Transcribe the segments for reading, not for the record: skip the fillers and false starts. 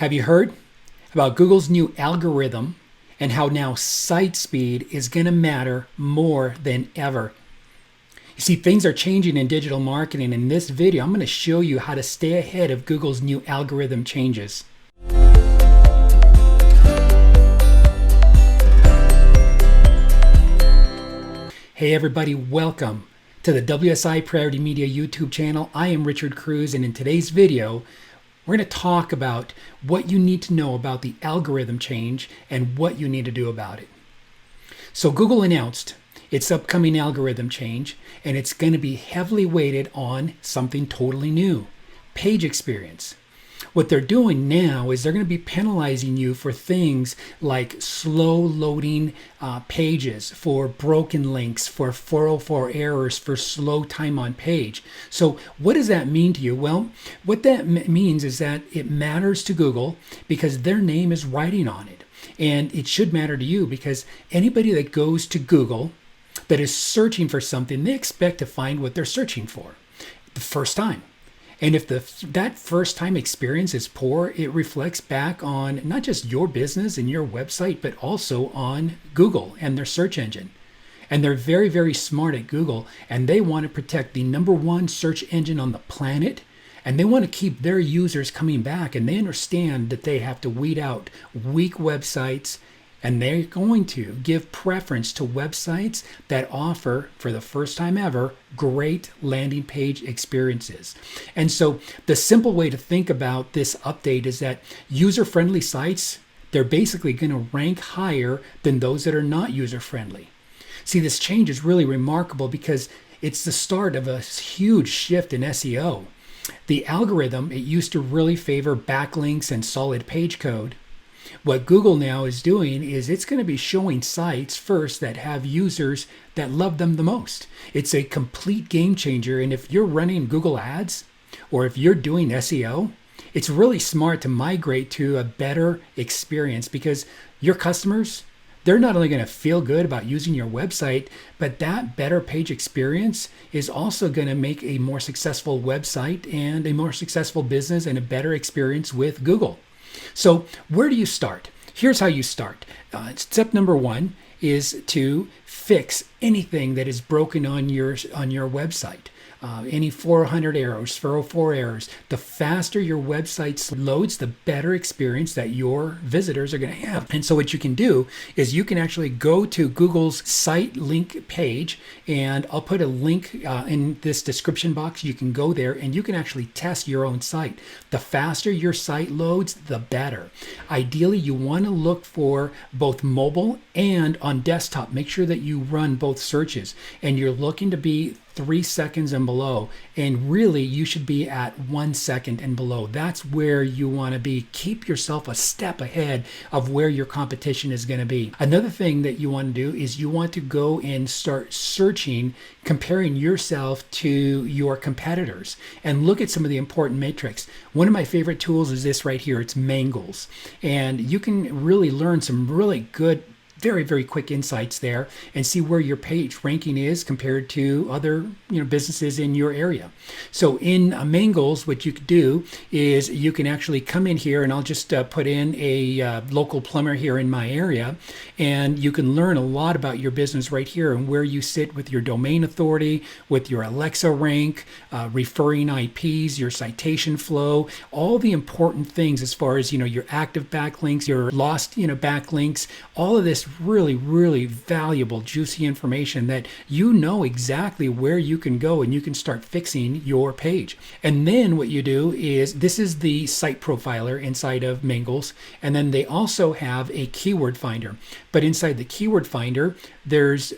Have you heard about Google's new algorithm and how now site speed is going to matter more than ever? You see, things are changing in digital marketing. In this video, I'm going to show you how to stay ahead of Google's new algorithm changes. Hey everybody, welcome to the WSI Priority Media YouTube channel. I am Richard Cruz, and in today's video, we're going to talk about what you need to know about the algorithm change and what you need to do about it. So Google announced its upcoming algorithm change, and it's going to be heavily weighted on something totally new: page experience. What they're doing now is they're going to be penalizing you for things like slow loading pages, for broken links, for 404 errors, for slow time on page. So what does that mean to you? Well, what that means is that it matters to Google because their name is writing on it. And it should matter to you because anybody that goes to Google that is searching for something, they expect to find what they're searching for the first time. And if that first time experience is poor, it reflects back on not just your business and your website, but also on Google and their search engine. And they're very, very smart at Google, and they want to protect the #1 search engine on the planet. And they want to keep their users coming back, and they understand that they have to weed out weak websites, and they're going to give preference to websites that offer, for the first time ever, great landing page experiences. And so the simple way to think about this update is that user-friendly sites, they're basically going to rank higher than those that are not user-friendly. See, this change is really remarkable because it's the start of a huge shift in SEO. The algorithm, it used to really favor backlinks and solid page code. What Google now is doing is it's going to be showing sites first that have users that love them the most. It's a complete game changer. And if you're running Google Ads or if you're doing SEO, it's really smart to migrate to a better experience because your customers, they're not only going to feel good about using your website, but that better page experience is also going to make a more successful website and a more successful business and a better experience with Google. So where do you start? Here's how you start. Step number 1 is to fix anything that is broken on your website. Any 400 errors, 404 errors. The faster your website loads, the better experience that your visitors are going to have. And so what you can do is you can actually go to Google's site link page, and I'll put a link in this description box. You can go there and you can actually test your own site. The faster your site loads, the better. Ideally, you want to look for both mobile and on desktop. Make sure that you run both searches, and you're looking to be 3 seconds and below, and really you should be at 1 second and below. That's where you want to be. Keep yourself a step ahead of where your competition is going to be. Another thing that you want to do is you want to go and start searching, comparing yourself to your competitors, and look at some of the important metrics. One of my favorite tools is this right here. It's Mangles, and you can really learn some really good, very, very quick insights there and see where your page ranking is compared to other businesses in your area. So in Mangles, what you could do is you can actually come in here, and I'll just put in a local plumber here in my area, and you can learn a lot about your business right here and where you sit with your domain authority, with your Alexa rank, referring IPs, your citation flow, all the important things as far as your active backlinks, your lost backlinks. All of this really, really valuable, juicy information that you know exactly where you can go, and you can start fixing your page. And then what you do is, this is the site profiler inside of Mangles, and then they also have a keyword finder. But inside the keyword finder, this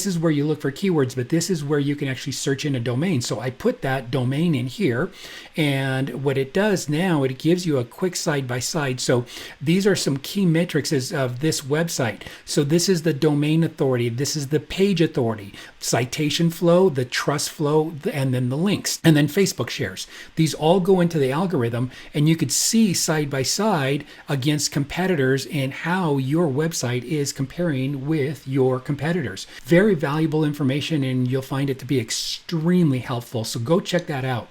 is where you look for keywords, but this is where you can actually search in a domain. So I put that domain in here, and what it does now, it gives you a quick side-by-side. So these are some key metrics of this website. So this is the domain authority, this is the page authority, citation flow, the trust flow, and then the links, and then Facebook shares. These all go into the algorithm, and you could see side by side against competitors and how your website is comparing with your competitors. Very valuable information, and you'll find it to be extremely helpful. So go check that out.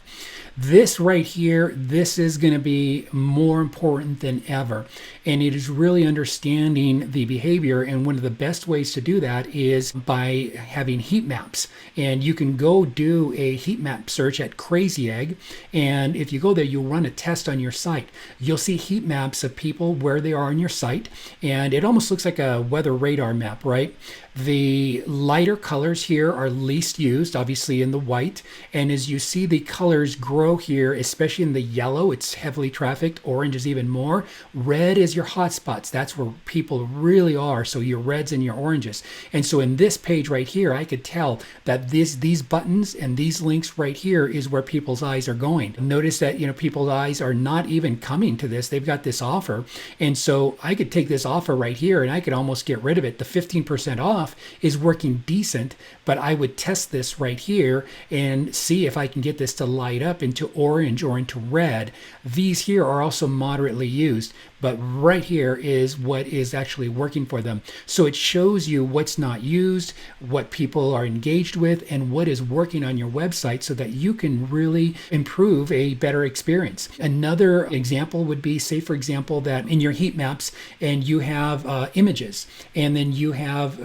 This right here, this is going to be more important than ever. And it is really understanding the behavior. And one of the best ways to do that is by having heat maps. And you can go do a heat map search at Crazy Egg. And if you go there, you'll run a test on your site. You'll see heat maps of people where they are on your site. And it almost looks like a weather radar map, right? The lighter colors here are least used, obviously in the white. And as you see the colors grow here, especially in the yellow, it's heavily trafficked. Orange is even more. Red is your hotspots. That's where people really are. So your reds and your oranges. And so in this page right here, I could tell that these buttons and these links right here is where people's eyes are going. Notice that, people's eyes are not even coming to this. They've got this offer. And so I could take this offer right here and I could almost get rid of it. The 15% off is working decent, but I would test this right here and see if I can get this to light up into orange or into red. These here are also moderately used, but right here is what is actually working for them. So it shows you what's not used, what people are engaged with, and what is working on your website so that you can really improve a better experience. Another example would be, say for example, that in your heat maps and you have images, and then you have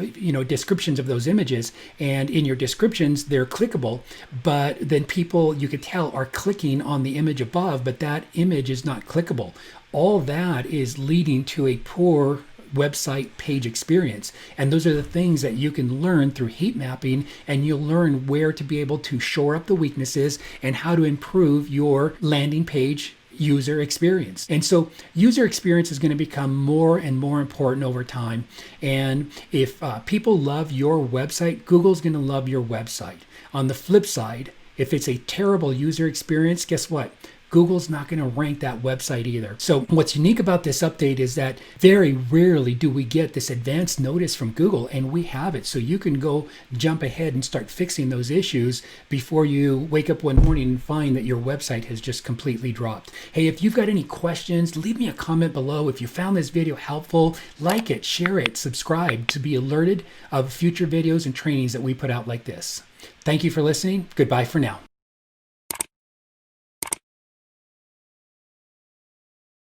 descriptions of those images, and in your descriptions they're clickable, but then people, you could tell, are clicking on the image above, but that image is not clickable. All that is leading to a poor website page experience. And those are the things that you can learn through heat mapping, and you'll learn where to be able to shore up the weaknesses and how to improve your landing page user experience. And so user experience is going to become more and more important over time. And if people love your website, Google's going to love your website. On the flip side, if it's a terrible user experience, guess what? Google's not going to rank that website either. So what's unique about this update is that very rarely do we get this advanced notice from Google, and we have it. So you can go jump ahead and start fixing those issues before you wake up one morning and find that your website has just completely dropped. Hey, if you've got any questions, leave me a comment below. If you found this video helpful, like it, share it, subscribe to be alerted of future videos and trainings that we put out like this. Thank you for listening. Goodbye for now.